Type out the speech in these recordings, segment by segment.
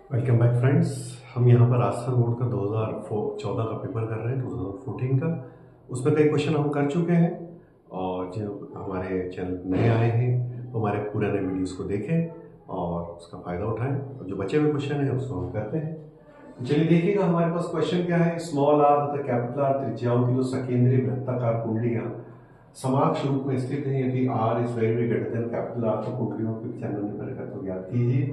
Welcome back friends. हम यहाँ पर राजस्थान बोर्ड का 2014 का पेपर कर रहे हैं, 2014 का। उसमें कई क्वेश्चन हम कर चुके हैं, और जो हमारे चैनल नए आए हैं वो हमारे पुराने वीडियोस को देखें और उसका फ़ायदा उठाएं, और जो बचे हुए क्वेश्चन हैं उसको हम करते हैं। तो चलिए देखिएगा हमारे पास क्वेश्चन क्या है। स्मॉल आर तथा कैपिटल आर त्रिज्याओं की जो सकेंद्रीय वृत्ताकार कुंडलियाँ समाक्ष रूप में स्थित हैं, यदि R is very greater than capital R, तो कुंडलियों के चंद्र को ज्ञात कीजिए।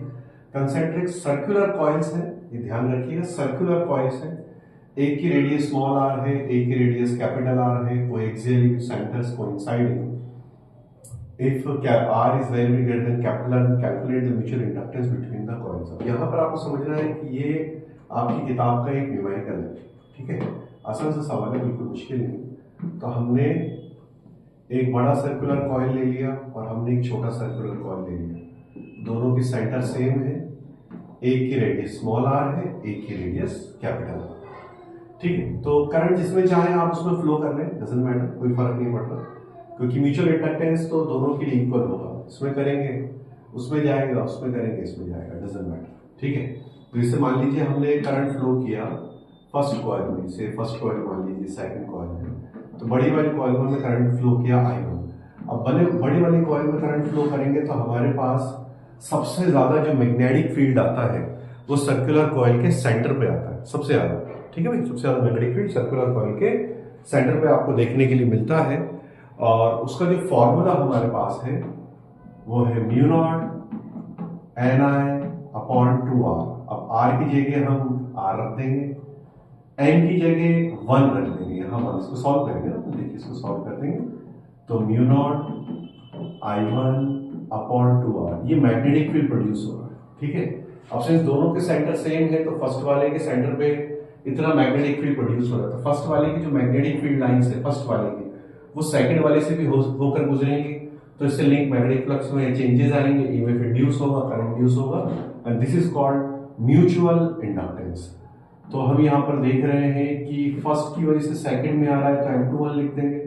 कंसेंट्रिक सर्कुलर कॉइल्स हैं, ये ध्यान रखिएगा, सर्कुलर कॉइल्स हैं। एक की रेडियस स्मॉल आर है, एक की रेडियस कैपिटल आर है, वो axially centres coinciding. If R is very greater than capital R, calculate the mutual inductance between the coils. यहाँ पर आपको समझना है कि ये आपकी किताब का एक न्यूमेरिकल है, ठीक है। आसान सा सवाल है, बिल्कुल मुश्किल नहीं। तो हमने एक बड़ा सर्कुलर कॉइल ले लिया और हमने एक छोटा सर्कुलर कॉइल ले लिया, दोनों की सेंटर सेम है, एक की रेडियस स्मॉल आर है, एक की रेडियस कैपिटल आर, ठीक है। तो करंट जिसमें चाहे आप उसमें फ्लो कर लें, डजंट मैटर, कोई फर्क नहीं पड़ता, क्योंकि म्यूचुअल इंडक्टेंस तो दोनों के लिए इक्वल होगा। इसमें करेंगे उसमें जाएगा, उसमें करेंगे इसमें जाएगा, डजंट मैटर, ठीक है। तो इससे मान लीजिए हमने करंट फ्लो किया फर्स्ट कॉइल में से, फर्स्ट कॉइल मान लीजिए सेकंड कॉइल में, तो बड़ी वाली कॉइल में करंट फ्लो किया I1। अब बड़ी वाली कॉइल में करंट फ्लो करेंगे तो हमारे पास सबसे ज्यादा जो मैग्नेटिक फील्ड आता है वो सर्कुलर कॉइल के सेंटर पे आता है, सबसे ज्यादा, ठीक है भाई। सबसे ज्यादा मैग्नेटिक फील्ड सर्कुलर कॉइल के सेंटर पे आपको देखने के लिए मिलता है, और उसका जो फॉर्मूला हमारे पास है वो है म्यू नॉट Ni/2r। अब r की जगह हम r रख देंगे, n की जगह 1 रख देंगे। हम इसको सॉल्व करेंगे ना, तो देखिए इसको सॉल्व कर देंगे तो म्यू नॉट I1/2r, ये मैग्नेटिक फील्ड प्रोड्यूस हो रहा है, ठीक है। अब सिंस दोनों के सेंटर सेम है तो फर्स्ट वाले के सेंटर पे इतना मैग्नेटिक फील्ड प्रोड्यूस हो रहा है, तो फर्स्ट वाले की जो मैग्नेटिक फील्ड लाइंस है फर्स्ट वाले की, वो सेकंड वाले से भी होकर गुजरेंगे, तो इससे लिंक मैग्नेटिक फ्लक्स में चेंजेस आएंगे, ईएमएफ इंड्यूस होगा, करंट इंड्यूस होगा, and this is called mutual inductance. तो हम यहाँ पर देख रहे हैं कि फर्स्ट की वजह से सेकंड में आ रहा है तो M21 लिख देंगे,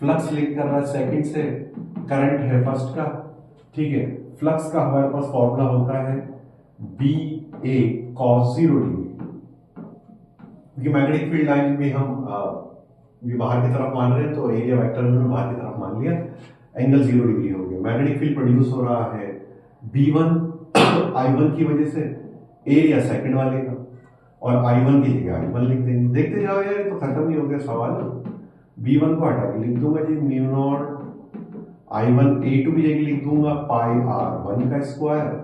फ्लक्स लिंक कर रहा है सेकंड से, करंट है फर्स्ट का, ठीक है। फ्लक्स का हमारे पास फॉर्मूला होता है BA cos 0 डिग्री, क्योंकि मैग्नेटिक फील्ड लाइन भी हम ये बाहर की तरफ मान रहे हैं तो एरिया वेक्टर में बाहर की तरफ मान लिया, एंगल 0 डिग्री हो गया। मैग्नेटिक फील्ड प्रोड्यूस हो रहा है B1 I1 की वजह से, एरिया सेकंड वाले का, और I1 की जगह I1 लिख देंगे। देखते जाओ यार, ये तो खत्म ही हो गया सवाल। B1 को हटा के लिख दूंगा G mu naught I1 A2 की जगह लिख दूंगा पाई R1 का स्क्वायर,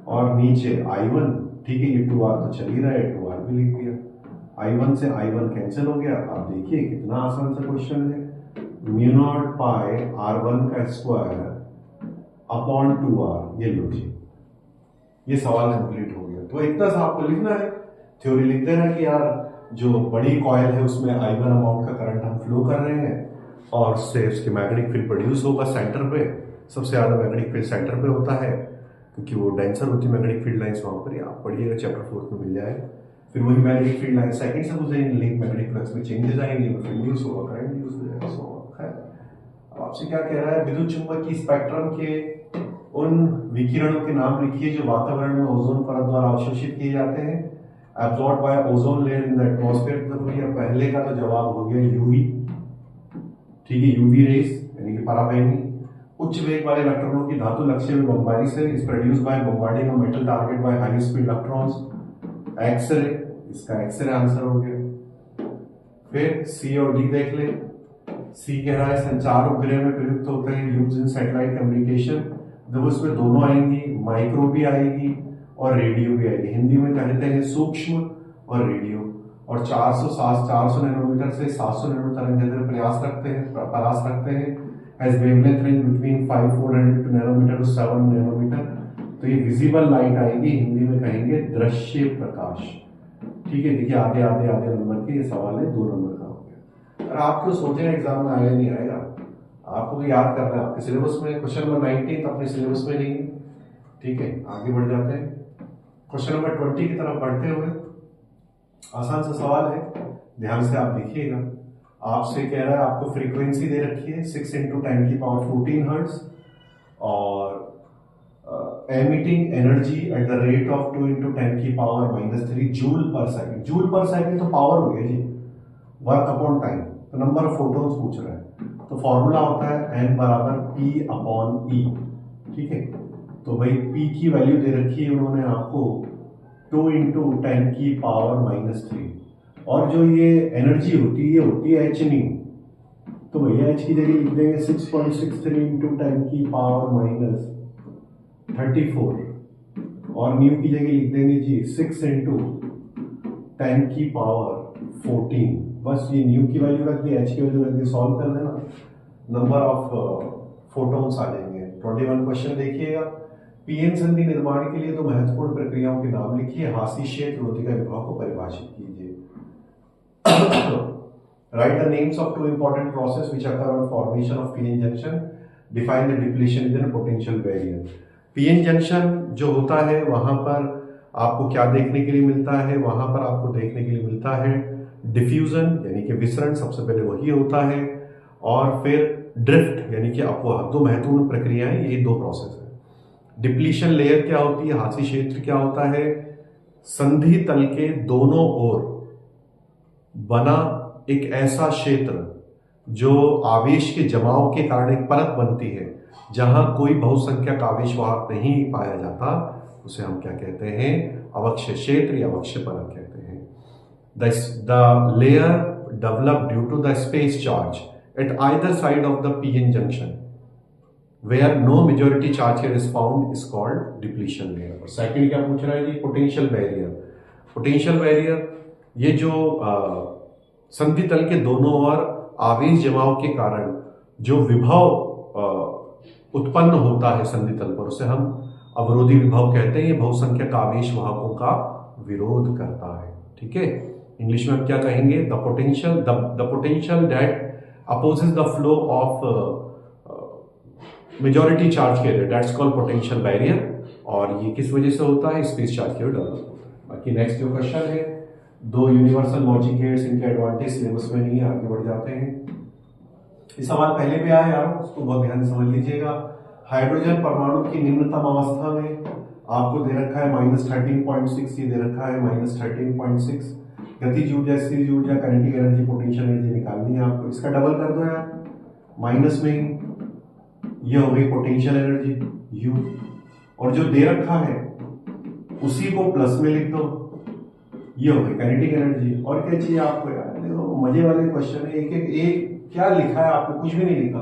और नीचे I1, ठीक है, ये 2R तो चल ही रहा है, 2R भी लिख दिया, I1 से I1 कैंसिल हो गया। अब देखिए कितना आसान सा क्वेश्चन है, म्यू नॉट पाई R1 का स्क्वायर अपॉन 2R, ये लो जी, ये सवाल कंप्लीट हो गया। तो इतना सा आपको लिखना है, थ्योरी लिख देना कि यार जो बड़ी कॉइल है उसमें I1 अमाउंट का करंट हम फ्लो कर रहे हैं, और उससे उसकी मैग्नेटिक फील्ड प्रोड्यूस होगा सेंटर पे, सबसे ज्यादा मैग्नेटिक फील्ड सेंटर पे होता है, क्योंकि वो डेंसर होती है मैग्नेटिक फील्ड लाइंस, वहां पर आप पढ़िएगा चैप्टर 4 में मिल जाएगा। फिर वही मैग्नेटिक फील्ड लाइन सेकंड से गुजरेंगे, लिंक मैग्नेटिक फ्लक्स में चेंजेस आएंगे, इंड्यूस होगा, करंट इंड्यूस हो जाएगा, सो खैर। अब आपसे क्या कह रहा है, विद्युत चुंबकीय स्पेक्ट्रम के उन विकिरणों के नाम लिखिए जो वातावरण में ओजोन परत द्वारा अवशोषित किए जाते हैं, absorb by ozone layer in the atmosphere. तो भैया पहले का तो जवाब हो गया यूवी, ठीक है, यूवी रेस यानी कि पराबैंगनी। उच्च वेग वाले इलेक्ट्रॉनों की धातु लक्ष्य में बमबारी से is produce by bombarding of metal target by high speed electrons. X-ray, इसका एक्सरे आंसर हो गया। फिर सी और डी देख ले। सी कह रहा है संचार उपग्रह में प्रयुक्त होते हैं, यूज इन सैटेलाइट कम्युनिकेशन। देखो इसमें दोनों आएंगी, माइक्रो भी आएगी और रेडियो भी आएगी। हिंदी में कहते हैं सूक्ष्म और रेडियो। और 400 नैनोमीटर से 700 नैनोमीटर प्रयास रखते हैं as wavelength range between 5400 nanometre to 7 nanometre. तो ये विजिबल लाइट आएगी, हिंदी में कहेंगे दृश्य प्रकाश, ठीक है। देखिए आधे आधे आधे नंबर के ये सवाल है, 2 नंबर का हो गया। और आप क्यों सोच रहे हैं एग्जाम में आएगा नहीं आएगा, आपको भी याद करना है, आपके सिलेबस में क्वेश्चन नंबर 19 अपने सिलेबस में नहीं है, ठीक है। आगे बढ़ जाते हैं क्वेश्चन नंबर 20 की तरफ बढ़ते हुए। आसान सा सवाल है, ध्यान से आप देखिएगा। आपसे कह रहा है, आपको फ्रीक्वेंसी दे रखी है 6 × 10⁻14 हर्ट्ज, और emitting energy at the rate of 2 × 10⁻³ joule पर सेकंड। जूल पर सेकंड तो पावर हो गया जी, वर्क अपॉन टाइम, तो नंबर ऑफ फोटॉन्स पूछ रहा है, तो फॉर्मूला होता है n बराबर P/E। ठीक है, तो भाई P की वैल्यू दे रखी है उन्होंने आपको 2 × 10⁻³ और जो ये एनर्जी होती है ये होती है h न्यू, तो भैया h की जगह लिख देंगे 6.63 × 10⁻34 और न्यू की जगह लिख देंगे जी 6 × 10⁻14। बस ये न्यू की वैल्यू रख दी, एच की वैल्यू रख दी, सॉल्व कर देना, नंबर ऑफ फोटॉन्स आ जाएंगे। 21 क्वेश्चन देखिएगा। पीएन संधि निर्माण के लिए दो महत्वपूर्ण प्रक्रियाओं के नाम लिखिए, हासी क्षेत्र रोधिका विभव को परिभाषित कीजिए। Right the names of 2 important process which occur on formation of PN junction, define the depletion with potential barrier. PN junction जो होता है वहां पर आपको क्या देखने के लिए मिलता है, वहां पर आपको देखने के लिए मिलता है डिफ्यूजन यानी कि विसरण, सबसे पहले वही होता है, और फिर ड्रिफ्ट यानी कि अपवाह। दो महत्वपूर्ण प्रक्रियाएं, ये दो प्रोसेस है। डिप्लीशन लेयर क्या होती है, हासी क्षेत्र क्या होता है, संधि तल के दोनों ओर बना एक ऐसा क्षेत्र जो आवेश के जमाव के कारण एक परत बनती है जहां कोई बहुसंख्यक आवेश वाहक नहीं पाया जाता, उसे हम क्या कहते हैं, अवक्ष्य क्षेत्र या अवक्ष्य परत कहते हैं। The layer developed due to the space charge at either side of the p-n junction where no majority charge here is found is called depletion layer। और सेकंड क्या पूछ रहा है जी, पोटेंशियल बैरियर। पोटेंशियल बैरियर ये जो संधि तल के दोनों ओर आवेश जमाव के कारण जो विभव उत्पन्न होता है संधि तल पर, उसे हम अवरोधी विभव कहते हैं। ये बहुसंख्यक आवेश वाहकों का विरोध करता है। ठीक है, इंग्लिश में हम क्या कहेंगे, the potential that opposes the flow of majority charge carrier, that's called potential barrier. और ये किस वजह से होता है, स्पेस चार्ज कैरियर डेवलप होता है। बाकी नेक्स्ट जो क्वेश्चन है, दो यूनिवर्सल लॉजिक गेट्स, इनके एडवांटेज सिलेबस में नहीं है, आगे बढ़ जाते हैं। ये सवाल पहले भी आया यार, उसको बहुत ध्यान से समझ लीजिएगा। हाइड्रोजन परमाणु की निम्नतम अवस्था में आपको दे रखा है -13.6, ये दे रखा है -13.6। गतिज ऊर्जा, स्थिर ऊर्जा, काइनेटिक एनर्जी, पोटेंशियल एनर्जी निकालनी है आपको। इसका डबल कर दो यार, माइनस में ये हो गई पोटेंशियल एनर्जी U, और जो दे रखा है उसी को प्लस में लिख दो, ये हो गई काइनेटिक एनर्जी। और क्या चाहिए आपको यार, देखो मजे वाले क्वेश्चन है, एक क्या लिखा है आपने, कुछ भी नहीं लिखा।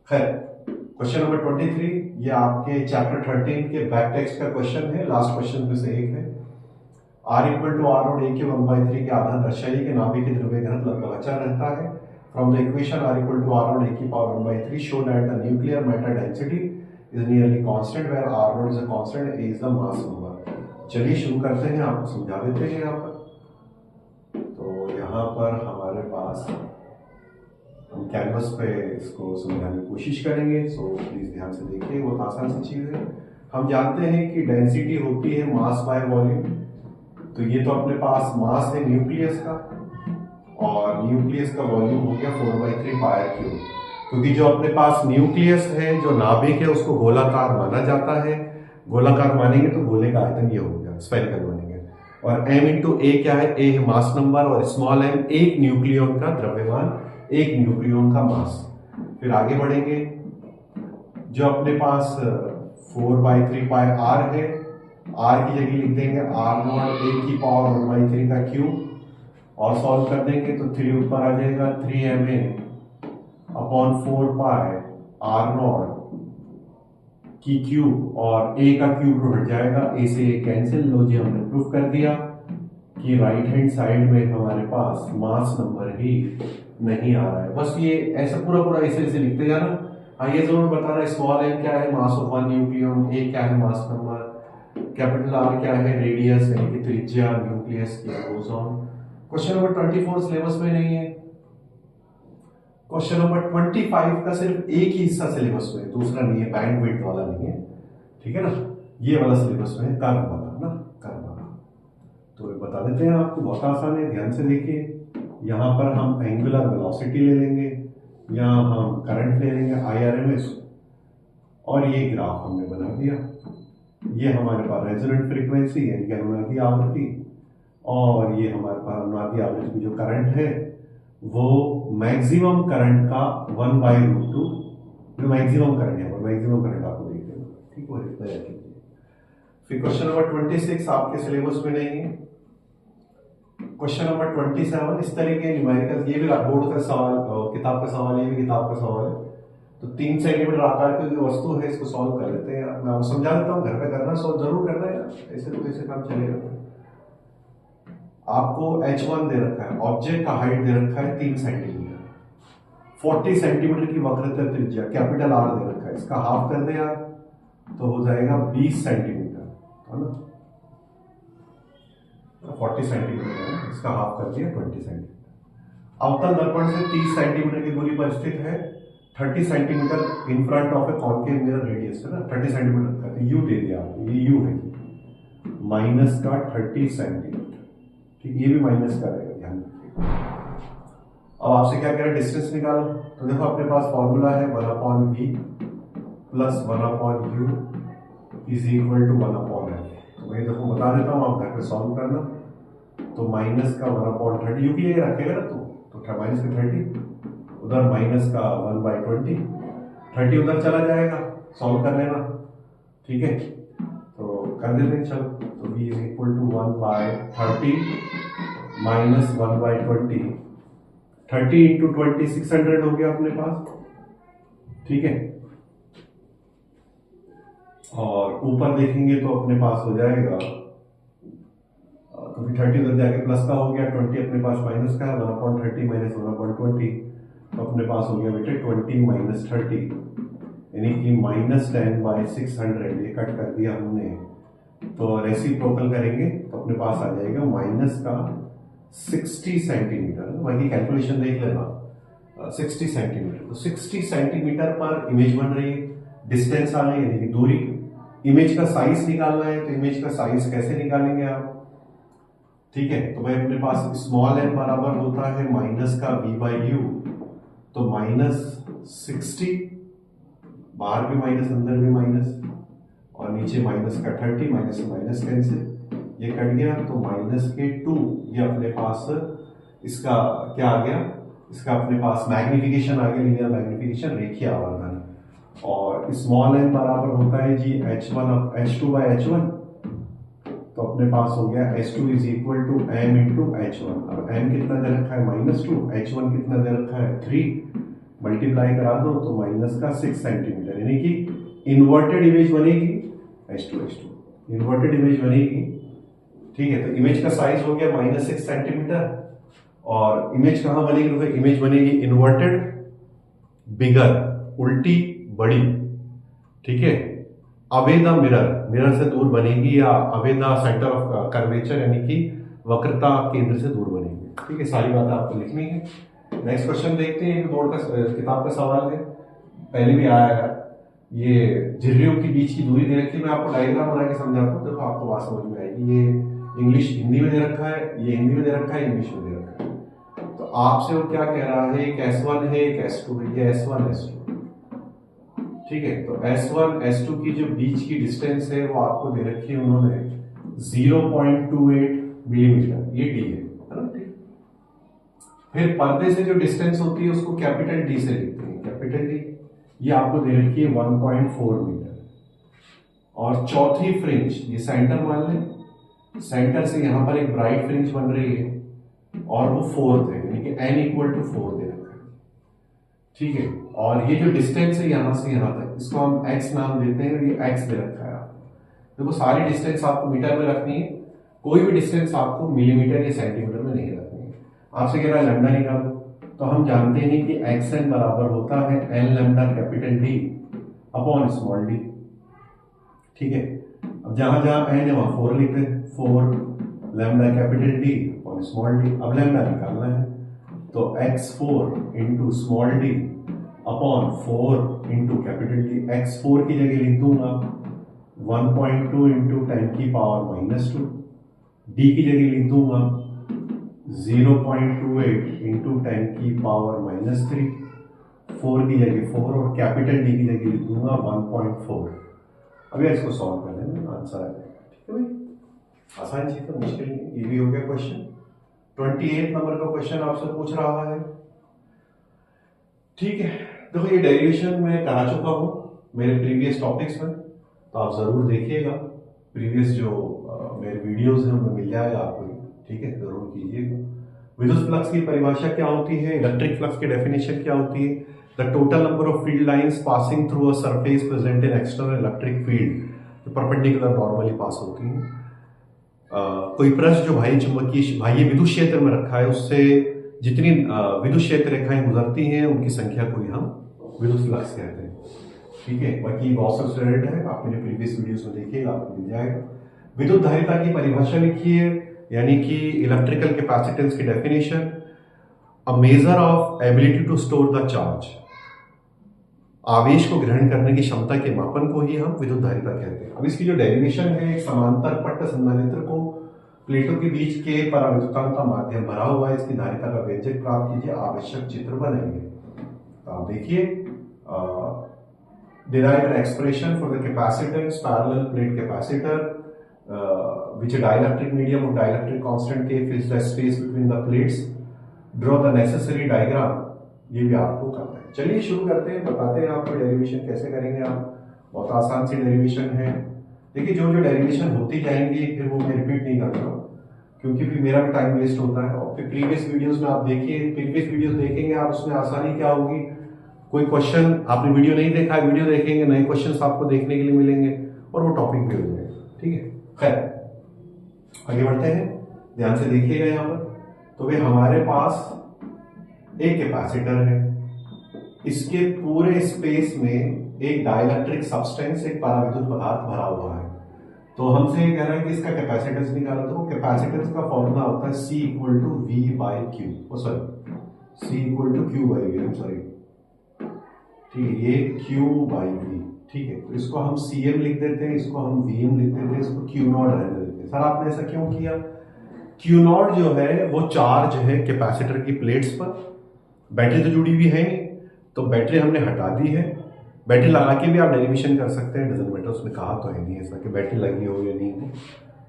खैर, क्वेश्चन नंबर 23, ये आपके चैप्टर 13 के बैक टेक्स्ट का क्वेश्चन है, लास्ट क्वेश्चन में से एक है। R = R0 A के 1/3 के आधा दर्शाइए कि नाभिक की द्रव्य घनत्व लगभग अचर रहता है। From the equation R = R0 A की power 1/3 show that the nuclear matter density is nearly constant where R0 is a constant, A is the mass number. चलिए शुरू करते हैं, आपको समझा देते हैं यहाँ पर। तो यहाँ पर हमारे पास हम कैनवस पे इसको समझाने की कोशिश करेंगे, सो प्लीज ध्यान से देखिए, बहुत आसान सी चीज है। हम जानते हैं कि डेंसिटी होती है मास बाय वॉल्यूम, तो ये तो अपने पास मास है न्यूक्लियस का, और न्यूक्लियस का वॉल्यूम हो गया 4/3 πr³। क्योंकि जो अपने पास न्यूक्लियस है, जो नाभिक है, उसको गोलाकार माना जाता है। गोलाकार मानेंगे तो गोले का आयतन ये हो गया, स्फेरिकल मानेंगे। और m × a क्या है, a है मास नंबर, और स्मॉल m एक न्यूक्लियन का द्रव्यमान, एक न्यूक्लियन का मास। फिर आगे बढ़ेंगे, जो अपने पास 4/3 πr है, r की जगह लिख देंगे R0 A की पावर 1/3 का क्यूब, और सॉल्व कर देंगे तो 3 ऊपर आ जाएगा, 3ma/4 π R0 की क्यूब, और a का क्यूब हट जाएगा, a से a कैंसिल। लो जी, हमने प्रूफ कर दिया कि राइट हैंड साइड में हमारे पास मास नंबर ही नहीं आ रहा है। बस ये ऐसा पूरा ऐसे लिखते जाना। हाँ, ये जरूर बताना स्मॉल m क्या है, mass of one nucleon, a क्या है मास नंबर, कैपिटल R क्या है, रेडियस यानी कि त्रिज्या न्यूक्लियस की, goes on. Question number 24 syllabus में नहीं है। क्वेश्चन नंबर 25 का सिर्फ एक ही हिस्सा सिलेबस में है, दूसरा नहीं है, बैंडविड्थ वाला नहीं है, ठीक है ना। ये वाला सिलेबस में है, कर्व वाला ना, कर्व वाला। तो बता देते हैं आपको, बहुत आसान है, ध्यान से देखिए। यहाँ पर हम एंगुलर वेलोसिटी ले लेंगे, यहाँ हम करंट ले लेंगे IRMS, और ये ग्राफ हमने बना दिया। ये हमारे पास रेजोनेंट फ्रीक्वेंसी है, अनुनादी आवृत्ति, और ये हमारे पास अनुनादी आवृत्ति की जो करंट है वो मैक्सिमम करंट का 1/√2, जो मैक्सिमम करंट है वो मैक्सिमम करंट आपको देख देगा, ठीक है, इतना याद कीजिए। फिर क्वेश्चन नंबर 26 आपके सिलेबस में नहीं है। क्वेश्चन नंबर 27 इस तरह के न्यूमेरिकल, ये भी बोर्ड का सवाल, किताब का सवाल, ये भी किताब का सवाल है। तो 3 सेंटीमीटर आकार की जो वस्तु है इसको सॉल्व कर लेते हैं। मैं आपको समझा देता हूँ, घर पे करना, सॉल्व जरूर करना है, ऐसे तो कैसे काम चलेगा। आपको H1 दे रखा है, ऑब्जेक्ट का हाइट दे रखा है 3 सेंटीमीटर, 40 सेंटीमीटर की वक्रता त्रिज्या कैपिटल R दे रखा है, इसका हाफ कर दें आप तो हो जाएगा 20 सेंटीमीटर, है ना, 40 सेंटीमीटर है, इसका हाफ कर दिया 20 सेंटीमीटर। अवतल दर्पण से 30 सेंटीमीटर की दूरी पर स्थित है, 30 centimetre in front of a concave mirror radius है ना, 30 सेंटीमीटर का, तो यू दे दिया आपको, ये यू है, माइनस का 30 सेंटीमीटर, ठीक, ये भी माइनस का रहेगा, ध्यान रखिए। अब आपसे क्या कह रहा है, डिस्टेंस निकालो, तो देखो अपने पास फॉर्मूला है 1/v plus 1/u is equal to 1/f। तो मैं देखो बता देता हूँ, आप घर पे सॉल्व करना। तो माइनस का 1/30, यू भी ये रखेगा ना, तो माइनस का 30, उधर माइनस का 1/20, 30 उधर चला जाएगा, सॉल्व कर लेना, ठीक है, तो कर देते हैं, चलो। तो v is equal to 1/30 minus 1/20, 30 into 20 600 हो गया अपने पास, ठीक है। और ऊपर देखेंगे तो अपने पास हो जाएगा, क्योंकि 30 उधर जाके प्लस का हो गया, 20 अपने पास माइनस का है, 1/30 माइनस 1/20, तो अपने पास हो गया बेटे 20 माइनस 30, यानी कि -10/600, ये कट कर दिया हमने। तो रेसिप्रोकल करेंगे तो अपने पास आ जाएगा माइनस का 60 सेंटीमीटर, वही कैलकुलेशन देख लेना, 60 सेंटीमीटर। तो 60 सेंटीमीटर पर इमेज बन रही है, डिस्टेंस आ रही है यानी कि दूरी। इमेज का साइज निकालना है, तो इमेज का साइज कैसे निकालेंगे आप, ठीक है। तो भाई अपने पास स्मॉल n बराबर होता है माइनस का v/u, तो -60, बाहर भी माइनस अंदर भी माइनस, और नीचे माइनस का 30, माइनस से माइनस कैंसिल, ये कट गया, तो -2, ये अपने पास इसका क्या आ गया, इसका अपने पास मैग्निफिकेशन आ गया, लीनियर मैग्निफिकेशन, रेखीय आवर्धन। और स्मॉल n बराबर होता है जी H2/H1, तो अपने पास हो गया H2 is equal to m into H1। अब m कितना दे रखा है -2, H1 कितना दे रखा है 3, मल्टीप्लाई करा दो तो माइनस का 6 सेंटीमीटर, यानी कि इन्वर्टेड इमेज बनेगी, H2 इन्वर्टेड इमेज बनेगी, ठीक है। तो इमेज का साइज हो गया -6 सेंटीमीटर, और इमेज कहाँ बनेगी, तो इमेज बनेगी इन्वर्टेड बिगर, उल्टी बड़ी, ठीक है। अवे द मिरर, मिरर से दूर बनेगी, या away the centre of curvature, यानी कि वक्रता केंद्र से दूर बनेगी, ठीक है। सारी बातें आपको लिखनी है। नेक्स्ट क्वेश्चन देखते हैं, बोर्ड का किताब का सवाल है, पहले भी आया है। ये झिर्रियों के बीच की दूरी दे रखी है, मैं आपको डायग्राम बना के समझाता हूँ, देखो आपको बात समझ में आएगी। ये इंग्लिश हिंदी में दे रखा है, ये हिंदी में दे रखा है, इंग्लिश में दे रखा है। तो आपसे वो क्या कह रहा है, एक S1 है, एक S2 है, ये S1 S2, ठीक है। तो S1 S2 की जो बीच की डिस्टेंस है वो आपको दे रखी है उन्होंने 0.28 मिलीमीटर, ये D है ना, ठीक। फिर पर्दे से जो डिस्टेंस होती है उसको कैपिटल D से लिखते हैं, कैपिटल D, ये आपको दे रखी है 1.4 मीटर। और चौथी फ्रिंज, ये सेंटर मान लें, सेंटर से यहां पर एक ब्राइट फ्रिंज बन रही है, और वो 4th है, यानी कि n इक्वल टू 4 दे रखा है, ठीक है। और ये जो डिस्टेंस है यहां से यहां तक, इसको हम x नाम देते हैं, ये x दे रखा है। देखो सारी डिस्टेंस आपको मीटर में रखनी है, कोई भी डिस्टेंस आपको मिलीमीटर या सेंटीमीटर में नहीं रखनी है। आपसे कह रहा है लैम्डा निकालो, तो हम जानते हैं कि xn बराबर होता है n lambda capital D upon small d, ठीक है। अब जहां जहां n है वहां 4 लिखते हैं, 4 lambda capital D upon small d। अब लैम्डा निकालना है, तो x4 into small d upon 4 into capital D। x4 की जगह लिख दूंगा 1.2 इंटू 10 की पावर -2, d की जगह लिख दूंगा 0.28 इंटू 10 की पावर -3, 4 की जगह 4, और कैपिटल D की जगह लिख दूंगा 1.4। अभी इसको सॉल्व कर लेना, आंसर है। ठीक है भाई, आसान चीज तो मुश्किल नहीं। ये भी हो गया क्वेश्चन। 28 नंबर का क्वेश्चन आपसे पूछ रहा है। ठीक है, देखो ये डेरिवेशन मैं करा चुका हूं मेरे प्रीवियस टॉपिक्स में, तो आप जरूर देखिएगा। प्रीवियस जो मेरे वीडियोस हैं उनमें मिल जाएगा आपको। ठीक है, जरूर कीजिएगा। विद्युत फ्लक्स की परिभाषा क्या होती है, इलेक्ट्रिक फ्लक्स की डेफिनेशन क्या होती है, the total number of field lines passing through a surface present in external electric field जो परपेंडिकुलर नॉर्मली पास होती है। कोई पृष्ठ जो बाह्य चुंबकीय बाह्य विद्युत क्षेत्र में रखा है उससे जितनी विद्युत क्षेत्र रेखाएं गुजरती हैं उनकी संख्या को ही हम विद्युत फ्लक्स कहते हैं। ठीक है, बाकी गॉस एक्सीलरेट है, आप मेरे प्रीवियस वीडियोस में देखिएगा, आपको मिल जाएगा। विद्युत धारिता की परिभाषा लिखी है, यानी कि इलेक्ट्रिकल कैपेसिटेंस की definition, a measure of ability to store the charge, आवेश को ग्रहण करने की क्षमता के मापन को ही हम विद्युत धारिता कहते हैं। अब इसकी जो डेरिवेशन है, एक समांतर पट्ट संधारित्र को प्लेटों के बीच के पराविद्युतांक का माध्यम भरा हुआ है, इसकी धारिता का व्यंजक प्राप्त कीजिए, आवश्यक चित्र बनाइए। तो आप देखिए, derive an expression for the capacitance parallel plate capacitor which a dielectric medium of dielectric constant K fills the space between the plates, draw the necessary diagram। ये भी आपको करना है। चलिए शुरू करते हैं, बताते हैं आपको डेरिवेशन कैसे करेंगे आप। बहुत आसान सी डेरिवेशन है। देखिए, जो जो डेरिवेशन होती जाएंगी फिर वो मैं रिपीट नहीं करता हूँ, क्योंकि फिर मेरा भी टाइम वेस्ट होता है। और फिर प्रीवियस वीडियोस में आप देखिए, प्रीवियस वीडियोस देखेंगे आप, उसमें आसानी क्या होगी, कोई क्वेश्चन आपने वीडियो नहीं देखा है, वीडियो देखेंगे, नए क्वेश्चन आपको देखने के लिए मिलेंगे और वो टॉपिक भी हो जाएगा। ठीक है, खैर आगे बढ़ते हैं, ध्यान से देखिएगा यहाँ पर। तो वे हमारे पास एक कैपेसिटर है, इसके पूरे स्पेस में एक डाइलेक्ट्रिक सब्सटेंस, एक पराविद्युत पदार्थ भरा हुआ है। तो हमसे ये कह रहा है कि इसका कैपेसिटेंस निकालो। तो कैपेसिटेंस का फॉर्मूला होता है C equal to V by Q, sorry C equal to Q by V, sorry. ठीक है, ये Q बाई V। ठीक है, तो इसको हम Cm लिख देते हैं, इसको हम Vm लिख देते हैं, इसको Q नॉट रहने देते हैं। सर आपने ऐसा क्यों किया? Q नॉट जो है वो चार्ज है कैपेसिटर की प्लेट्स पर, बैटरी तो जुड़ी हुई है नहीं, तो बैटरी हमने हटा दी है। बैटरी लगा के भी आप डेरिवेशन कर सकते हैं, डजंट मैटर, उसमें कहा तो है नहीं ऐसा कि बैटरी लगी हो या नहीं हो।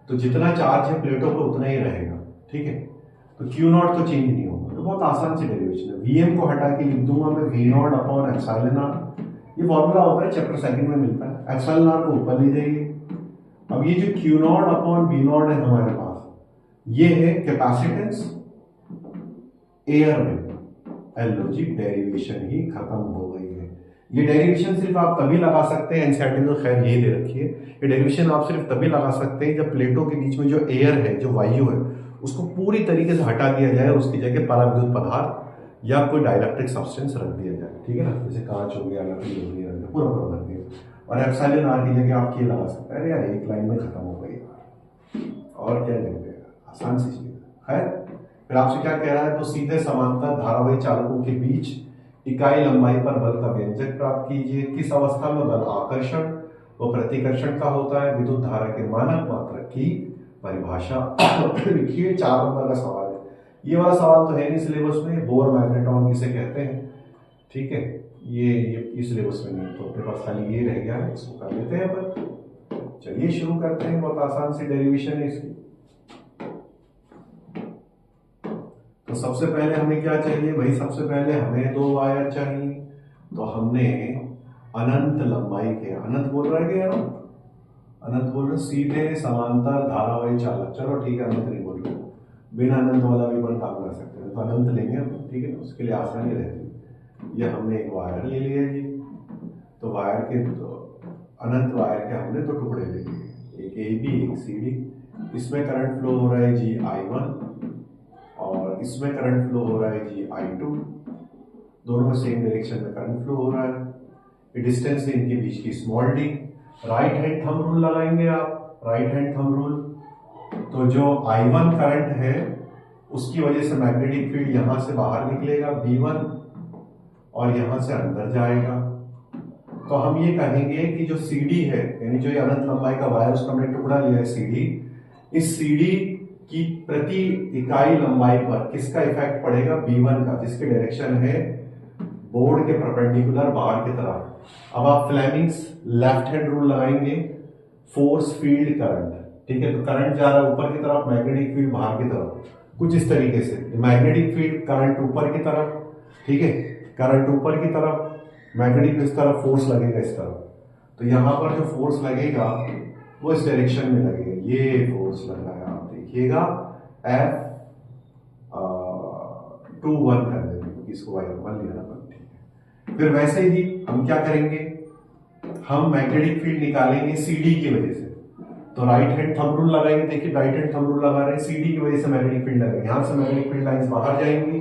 तो जितना चार्ज है प्लेटों पर उतना ही रहेगा। ठीक है, तो Q नॉट तो चेंज नहीं होगा। तो बहुत आसान सी डेरिवेशन है। Vm को हटा के लिख दूंगा मैं V naught upon epsilon R. ये फॉर्मूला होता है, चैप्टर सेकंड में मिलता है। एप्सिलॉन आर को ऊपर ले जाइए। अब ये जो Q not upon V not है हमारे पास, ये है कैपेसिटेंस एयर में। लॉजिक डेरिवेशन ही खत्म हो गई है। ये डेरिवेशन सिर्फ आप तभी लगा सकते हैं, एनसीईआरटी में खैर यही दे रखी है, ये डेरिवेशन आप सिर्फ तभी लगा सकते हैं जब प्लेटों के बीच में जो एयर है, जो वायु है, उसको पूरी तरीके से हटा दिया जाए, उसकी जगह पराविद्युत पदार्थ या कोई डाइलेक्ट्रिक सब्सटेंस रख दिया जाए। ठीक है ना, जैसे कांच हो गया, लकड़ी हो गई, पूरा पूरा रख दिया। और एप्सिलॉन आर की जगह आप ये लगा सकते हैं। अरे यार, एक लाइन में खत्म हो गई, और क्या लिख देगा, आसान सी चीज है। फिर आपसे क्या कह रहा है, तो सीधे समांतर धारावाही चालकों के बीच इकाई लंबाई पर बल का व्यंजक प्राप्त कीजिए। किस अवस्था में बल आकर्षण व प्रतिकर्षण का होता है, विद्युत धारा के मानक मात्रक की परिभाषा लिखिए। 4 नंबर का सवाल है। ये वाला सवाल तो है नहीं सिलेबस में, बोर मैग्नेट्रॉन किसे कहते हैं। ठीक है, ये सिलेबस में नहीं, तो अपने पास खाली ये रह गया है, इसको कर लेते हैं अपन। चलिए शुरू करते हैं, बहुत आसान सी डेरिवेशन है इसकी। तो सबसे पहले हमें क्या चाहिए भाई, सबसे पहले हमें 2 वायर चाहिए। तो हमने अनंत लंबाई के, अनंत बोल रहा है क्या, अनंत बोल रहे, सीधे समांतर धारावाही चालक, चलो ठीक है अनंत नहीं बोल रहे, बिना अनंत वाला भी अपन काम कर सकते हैं, तो अनंत लेंगे हम। ठीक है, उसके लिए आसानी रहती है। ये हमने एक वायर ले लिया जी। तो वायर के अनंत वायर के हमने 2 टुकड़े ले लिए, एक AB एक CD। इसमें करंट फ्लो हो रहा है जी I1 और इसमें करंट फ्लो हो रहा है जी I2। दोनों में सेम डायरेक्शन में करंट फ्लो हो रहा है। ये डिस्टेंस है इनके बीच की small d। Right hand thumb rule लगाएंगे आप, राइट हैंड थंब रूल। तो जो I1 करंट है उसकी वजह से मैग्नेटिक फील्ड यहां से बाहर निकलेगा B1 और यहां से अंदर जाएगा। तो हम ये कहेंगे कि जो CD है, यानी जो ये अनंत लंबाई का वायर, उसका हमने टुकड़ा लिया है CD, इस CD की प्रति इकाई लंबाई पर किसका इफेक्ट पड़ेगा, B1 का, जिसकी डायरेक्शन है बोर्ड के परपेंडिकुलर बाहर की तरफ। अब आप फ्लेमिंग्स लेफ्ट हैंड रूल लगाएंगे फोर्स फील्ड करंट, ठीक है। तो करंट जा रहा है ऊपर की तरफ, मैग्नेटिक फील्ड बाहर की तरफ, कुछ इस तरीके से। मैग्नेटिक फील्ड करंट ऊपर की तरफ, ठीक है, करंट ऊपर की तरफ, मैग्नेटिक इस तरफ, फोर्स लगेगा इस तरफ। तो यहां पर जो फोर्स लगेगा वो इस डायरेक्शन में लगेगा, ये फोर्स लग रहा है, आप देखिएगा F 2 1 कर देते हैं, इसको y1 लिया ना, ठीक है। फिर वैसे ही हम क्या करेंगे, हम मैग्नेटिक फील्ड निकालेंगे CD की वजह से। तो राइट हैंड थंब रूल लगाएंगे, देखिए राइट हैंड थंब रूल लगा रहे हैं, CD की वजह से मैग्नेटिक फील्ड लगेगी, यहां से मैग्नेटिक फील्ड लाइंस बाहर जाएंगी,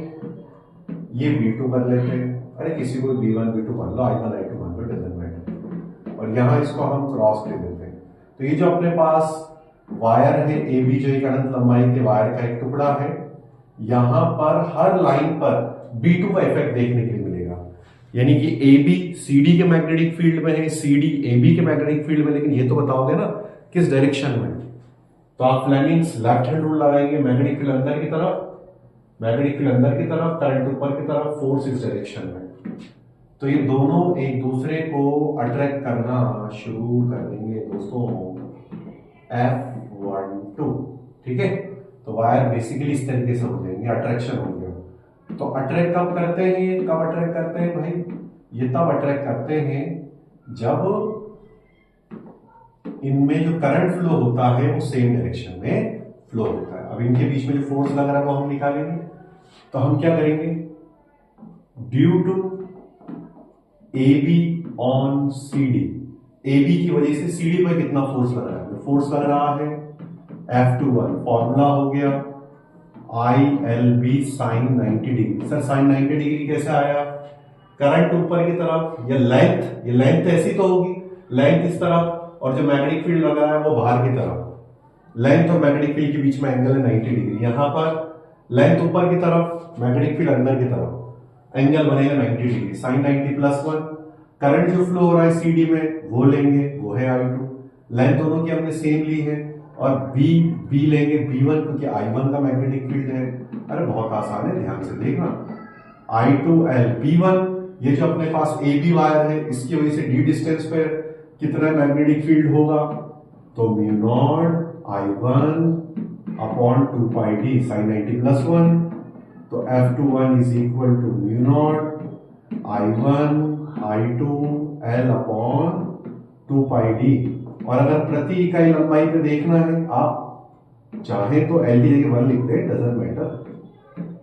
ये B2 कर लेते हैं, अरे किसी को B1 B2 मान लो, I1 I2 मान लो, डजंट मैटर। और यहां इसको हम क्रॉस दे देते हैं। तो ये जो अपने पास वायर है AB, जो एक अनंत लंबाई के वायर का एक टुकड़ा है, यहां पर हर लाइन पर B2 का इफेक्ट देखने के लिए मिलेगा। यानी कि AB CD के मैग्नेटिक फील्ड में है, CD AB के मैग्नेटिक फील्ड में, लेकिन ये तो बताओगे ना किस डायरेक्शन में। तो आप फ्लेमिंग्स लेफ्ट हैंड रूल लगाएंगे, मैग्नेटिक फील्ड अंदर की तरफ, मैग्नेटिक फील्ड अंदर की तरफ, करंट ऊपर की तरफ, फोर्स इस डायरेक्शन में। तो ये दोनों एक दूसरे को अट्रैक्ट करना शुरू कर देंगे दोस्तों, F12, ठीक है। तो वायर बेसिकली इस तरीके से हो जाएंगे, अट्रैक्शन हो गया। तो अट्रैक्ट कब करते हैं, कब अट्रैक्ट करते हैं भाई, ये तब अट्रैक्ट करते हैं जब इनमें जो करंट फ्लो होता है वो सेम डायरेक्शन में फ्लो होता है। अब इनके बीच में जो फोर्स लग रहा है वो हम निकालेंगे। तो हम क्या करेंगे, due to AB on CD, AB की वजह से CD पर कितना फोर्स लग रहा है, फोर्स लग रहा है F21, फॉर्मूला हो गया ILB sin 90 degree. Sir sin 90 degree कैसे आया, करंट ऊपर की तरफ, या लेंथ, ये लेंथ ऐसी तो होगी, लेंथ इस तरफ, और जो मैग्नेटिक फील्ड लग रहा है वो बाहर की तरफ। लेंथ और मैग्नेटिक फील्ड के बीच में एंगल है 90 डिग्री। यहां पर लेंथ ऊपर की तरफ, मैग्नेटिक फील्ड अंदर की तरफ, एंगल बनेगा 90 डिग्री, sin 90 +1। करंट जो फ्लो हो रहा है CD में वो लेंगे, वो है I2। लेंथ दोनों की हमने सेम ली है, और B लेंगे B1, क्योंकि I1 का मैग्नेटिक फील्ड है। अरे बहुत आसान है, ध्यान से देखना, I2L B1, ये जो अपने पास AB वायर है, इसकी वजह से D डिस्टेंस पे कितना मैग्नेटिक फील्ड होगा, तो μ0 I1 upon 2 pi D sin 90 +1। तो F21 is equal to μ0 I1 I2 L upon 2 pi D। और अगर प्रति इकाई लंबाई पे देखना है, आप चाहे तो L की जगह 1 लिखते हैं, डजंट मैटर।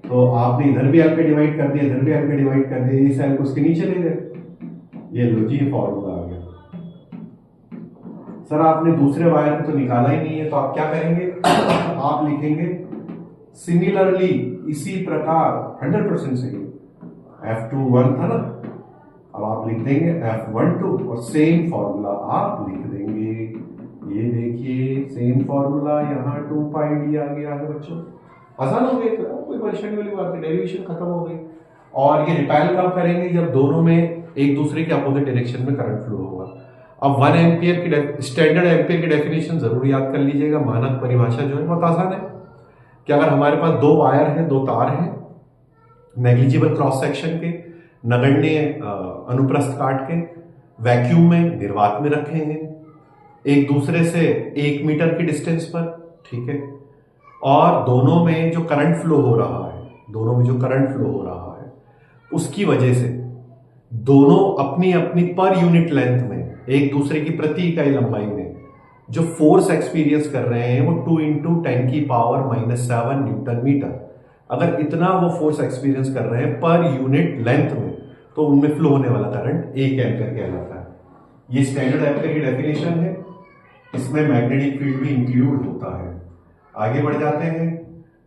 तो आपने इधर भी L पे डिवाइड कर दिया, इधर भी L पे डिवाइड कर दिया, इस L को उसके नीचे ले गए, ये लो जी फॉर्मूला आ गया। सर आपने दूसरे वायर पे तो निकाला ही नहीं है, तो आप क्या करेंगे आप लिखेंगे सिमिलरली, इसी प्रकार, 100% सही, F21 था ना, अब आप लिख देंगे F12 और सेम फॉर्मूला आप लिख देंगे। ये देखिए सेम फॉर्मूला, यहाँ 2 पाई D आ गया है बच्चों, आसान हो गया, कोई परेशानी वाली बात नहीं, डेरिवेशन खत्म हो गई। और ये रिपेल कब करेंगे, जब दोनों में एक दूसरे के अपोजिट डायरेक्शन में करंट फ्लो होगा। अब 1 एम्पियर की स्टैंडर्ड एम्पियर की डेफिनेशन जरूर याद कर लीजिएगा, मानक परिभाषा जो है बहुत आसान है कि अगर हमारे पास 2 वायर है, 2 तार हैं, नेग्लिजिबल क्रॉस सेक्शन के, नगण्य अनुप्रस्थ काट के, वैक्यूम में, निर्वात में रखे हैं, एक दूसरे से 1 मीटर की डिस्टेंस पर, ठीक है, और दोनों में जो करंट फ्लो हो रहा है, दोनों में जो करंट फ्लो हो रहा है उसकी वजह से दोनों अपनी अपनी पर यूनिट लेंथ में, एक दूसरे की प्रति इकाई लंबाई में जो फोर्स एक्सपीरियंस कर रहे हैं वो 2 × 10⁻⁷ न्यूटन मीटर। अगर इतना वो फोर्स एक्सपीरियंस कर रहे हैं पर यूनिट लेंथ में, तो उनमें फ्लो होने वाला करंट 1 एम्पियर कहलाता है। ये स्टैंडर्ड एम्पियर की डेफिनेशन है, इसमें मैग्नेटिक फील्ड भी इंक्लूड होता है। आगे बढ़ जाते हैं,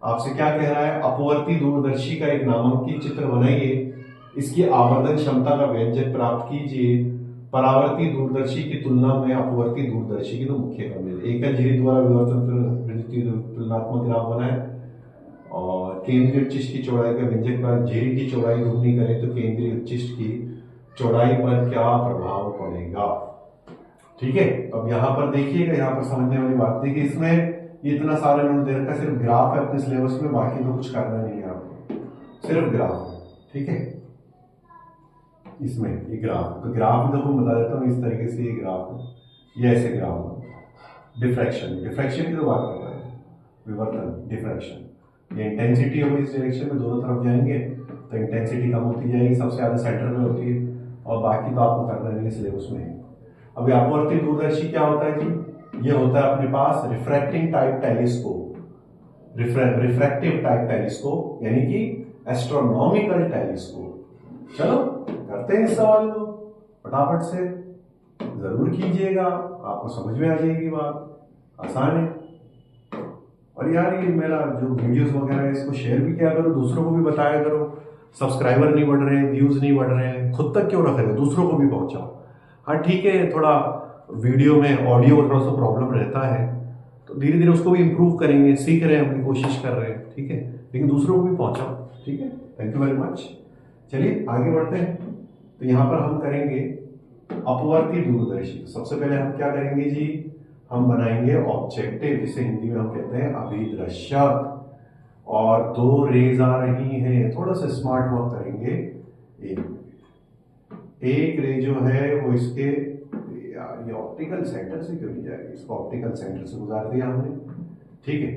आपसे क्या कह रहा है, अपवर्ती दूरदर्शी का एक नामांकित चित्र बनाइए, इसकी आवर्धन क्षमता का व्यंजक प्राप्त कीजिए, परावर्ती दूरदर्शी की तुलना में अपवर्ती दूरदर्शी की तो मुख्य कमी है। एकल झिरी द्वारा विवर्तन तुलनात्मक ग्राफ बनाए, और केंद्रीय उच्चिष्ट की चौड़ाई का व्यंजक प्राप्त, झिरी की चौड़ाई दुगनी करें तो केंद्रीय उच्चिष्ट की चौड़ाई पर क्या प्रभाव पड़ेगा। ठीक है, अब यहाँ पर देखिएगा, यहाँ पर समझने वाली बात देखिए, इसमें इतना सारा नोट दे रखा, सिर्फ ग्राफ है अपने सिलेबस में, बाकी तो कुछ करना नहीं है आपको, सिर्फ ग्राफ है। ठीक है, इसमें ये ग्राफ, तो ग्राफ तो मैं बता देता हूँ, इस तरीके से ये ग्राफ है, ये ऐसे ग्राफ है। डिफ्रैक्शन, डिफ्रैक्शन की तो बात कर रहे हैं, विवर्तन, डिफ्रैक्शन। ये इंटेंसिटी होगी इस डायरेक्शन में, दोनों तरफ जाएंगे तो इंटेंसिटी कम होती जाएगी, सबसे ज़्यादा सेंटर में होती है, और बाकी तो आपको करना नहीं है सिलेबस में। अभी अपवर्ती दूरदर्शी क्या होता है जी? ये होता है अपने पास refracting type telescope, refractive type telescope, यानी कि एस्ट्रोनॉमिकल टेलीस्कोप। चलो करते हैं इस सवाल को फटाफट से, जरूर कीजिएगा, आपको समझ में आ जाएगी बात, आसान है। और यार ये मेरा जो वीडियोस वगैरह है इसको शेयर भी किया करो, दूसरों को भी बताया करो। सब्सक्राइबर नहीं बढ़ रहे हैं, व्यूज नहीं बढ़ रहे हैं, खुद तक क्यों रख रहे हो, दूसरों को भी पहुंचाओ। हाँ ठीक है, थोड़ा वीडियो में ऑडियो थोड़ा सा प्रॉब्लम रहता है, तो धीरे धीरे उसको भी इम्प्रूव करेंगे, सीख रहे हैं, अपनी कोशिश कर रहे हैं, ठीक है, लेकिन दूसरों को भी पहुंचाओ, ठीक है। Thank you very much. चलिए आगे बढ़ते हैं। तो यहाँ पर हम करेंगे अपवर्ती दूरदर्शी। सबसे पहले हम क्या करेंगे जी, हम बनाएंगे ऑब्जेक्टिव, जिसे हिंदी में हम कहते हैं अभिदृश्यक। और दो रेज आ रही हैं, थोड़ा सा स्मार्ट वर्क करेंगे। एक रे जो है वो इसके, ये ऑप्टिकल सेंटर से क्यों नहीं जाएगी, इसको ऑप्टिकल सेंटर से गुजार दिया हमने, ठीक है।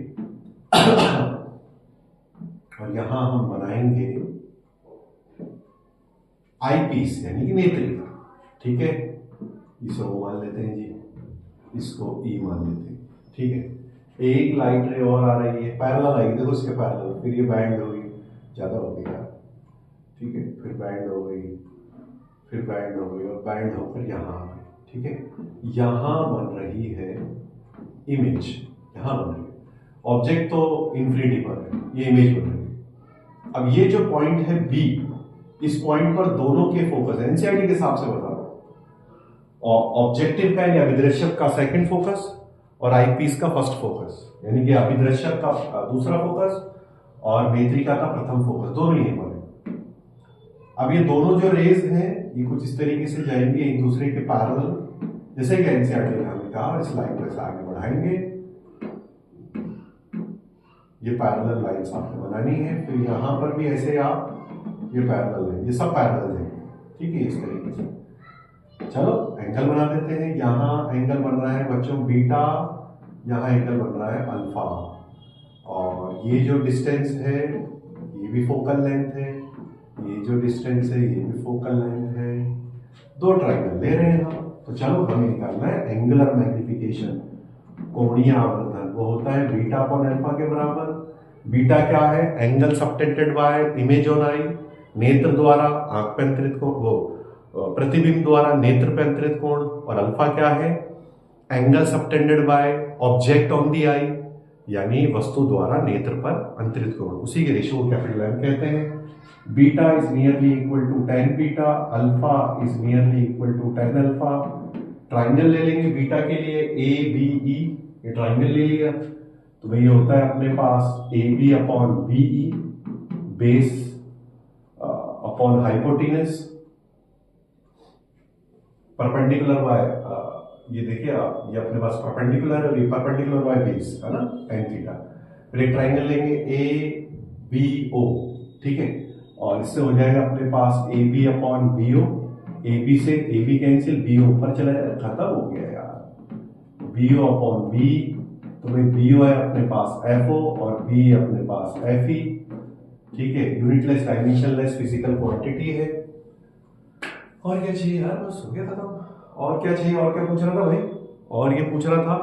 और यहां हम बनाएंगे आई पीस, यानी कि नेत्रिका, ठीक है। इसे ओ मान लेते हैं जी, इसको ई मान लेते हैं, ठीक है। एक लाइट रे और आ रही है, पैरेलल आएगी, देखो इसके पैरेलल, फिर ये बैंड हो गई, ज्यादा हो गई यार, ठीक है, फिर बैंड हो गई, फिर बैंड हो गई, और बैंड होकर यहाँ आ गई, ठीक है। यहां बन रही है इमेज, यहां बन रही है ऑब्जेक्ट, तो इन्फिनिटी पर है, ये इमेज बन रही है। अब ये जो पॉइंट है बी, इस पॉइंट पर दोनों के फोकस, एनसीईआरटी के हिसाब से बता रहा हूं, ऑब्जेक्टिव का यानी अभिदृश्यक का सेकंड फोकस और आईपीस का फर्स्ट फोकस, यानी कि अभिदृश्यक का दूसरा फोकस और नेत्रिका का प्रथम फोकस, दोनों यहीं पर है। अब ये दोनों जो रेज हैं ये कुछ इस तरीके से जाएंगे एक दूसरे के पैरेलल, जैसे कि एनसीईआरटी ने हमें कहा, इस लाइन को आगे बढ़ाएंगे, ये पैरेलल लाइंस आपको बनानी है। फिर यहां पर भी ऐसे आप, ये पैरेलल है, ये सब पैरेलल है, ठीक है, इस तरीके से। चलो एंगल बना देते हैं। यहाँ एंगल बन रहा है बच्चों बीटा, यहाँ एंगल बन रहा है अल्फा, और ये जो डिस्टेंस है ये भी फोकल लेंथ है, ये जो डिस्टेंस है ये भी फोकल लेंथ है। दो ट्रायंगल ले रहे हैं हम, तो चलो हमें निकालना है एंगुलर मैग्निफिकेशन, कोणीय आवर्धन, वो होता है बीटा अपॉन अल्फा के बराबर। बीटा क्या है, angle subtended bye image on I, नेत्र द्वारा आंख पे अंतरित कोण, वो प्रतिबिंब द्वारा नेत्र पे अंतरित कोण, और अल्फा क्या है, angle subtended by object on the eye, यानी वस्तु द्वारा नेत्र पर अंतरित कोण, उसी के रेशियो को कैपिटल एम कहते हैं। Beta is nearly equal to tan beta, alpha is nearly equal to tan alpha. Triangle ले लेंगे बीटा के लिए, ए बी ई, ये ट्राइंगल ले लिया, तो वही होता है अपने पास A B upon B E, base upon hypotenuse, perpendicular by, ये देखिए आप, ये अपने पास परपेंडिकुलर और ये परपेंडिकुलर बाय बेस है ना, tan थीटा। फिर एक ट्राइंगल लेंगे ए बी ओ, ठीक है, और इससे हो जाएगा अपने पास A B upon B O, A B से ए बी कैंसिल, बी ऊपर चला जाए, खत्म हो गया यार, बी ओ अपॉन बी, तो भाई बी ओ है अपने पास एफ ओ और बी अपने पास एफ ई, ठीक है, यूनिटलेस डायमेंशनलेस फिजिकल क्वांटिटी है। और क्या चाहिए यार, बस हो गया खत्म। और क्या चाहिए, और क्या पूछ रहा था भाई, और ये पूछ रहा था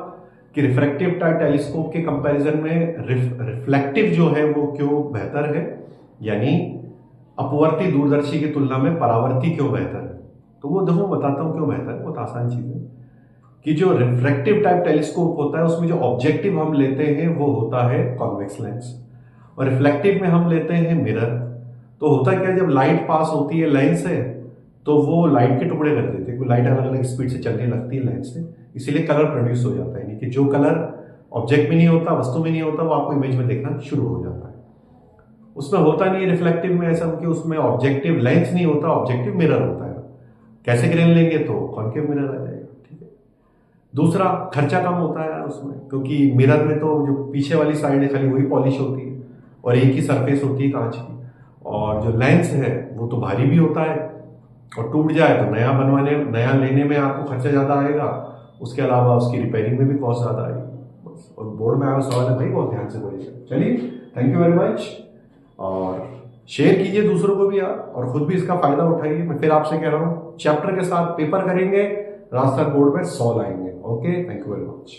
कि रिफ्रैक्टिव टेलीस्कोप के कंपैरिजन में रिफ्लेक्टिव जो है वो क्यों बेहतर है, यानी अपवर्ती दूरदर्शी की तुलना में परावर्ती क्यों बेहतर है। तो वो देखो बताता हूं क्यों बेहतर है, बहुत आसान चीज है कि जो रिफ्रैक्टिव टाइप टेलीस्कोप होता है उसमें जो ऑब्जेक्टिव हम लेते हैं वो होता है कॉन्वेक्स लेंस, और रिफ्लेक्टिव में हम लेते हैं मिरर। तो होता क्या है, जब लाइट पास होती है लेंस से तो वो लाइट के टुकड़े कर देते हैं, लाइट अलग अलग स्पीड से चलने लगती है लेंस से, इसीलिए कलर प्रोड्यूस हो जाता है, यानी कि जो कलर ऑब्जेक्ट में नहीं होता, वस्तु में नहीं होता, वो आपको इमेज में देखना शुरू हो जाता है। उसमें होता नहीं है रिफ्लेक्टिव में ऐसा कि उसमें ऑब्जेक्टिव लेंस नहीं होता, ऑब्जेक्टिव मिरर होता है। कैसे ग्रेन लेंगे तो कॉन्केव मिरर आ जाएगा, ठीक है। दूसरा खर्चा कम होता है उसमें, क्योंकि मिरर में तो जो पीछे वाली साइड है खाली वही पॉलिश होती है और एक ही सरफेस होती है कांच की, और जो लेंस है वो तो भारी भी होता है, और टूट जाए तो नया बनवाने, नया लेने में आपको खर्चा ज्यादा आएगा, उसके अलावा उसकी रिपेयरिंग में भी कॉस्ट ज़्यादा आई, बस। और बोर्ड में आया सवाल है भाई, बहुत ध्यान से पढ़िए। चलिए, थैंक यू वेरी मच, और शेयर कीजिए दूसरों को भी आप, और खुद भी इसका फायदा उठाइए। मैं फिर आपसे कह रहा हूँ, चैप्टर के साथ पेपर करेंगे, रास्ता बोर्ड में 100 लाएंगे। Okay, thank you very much.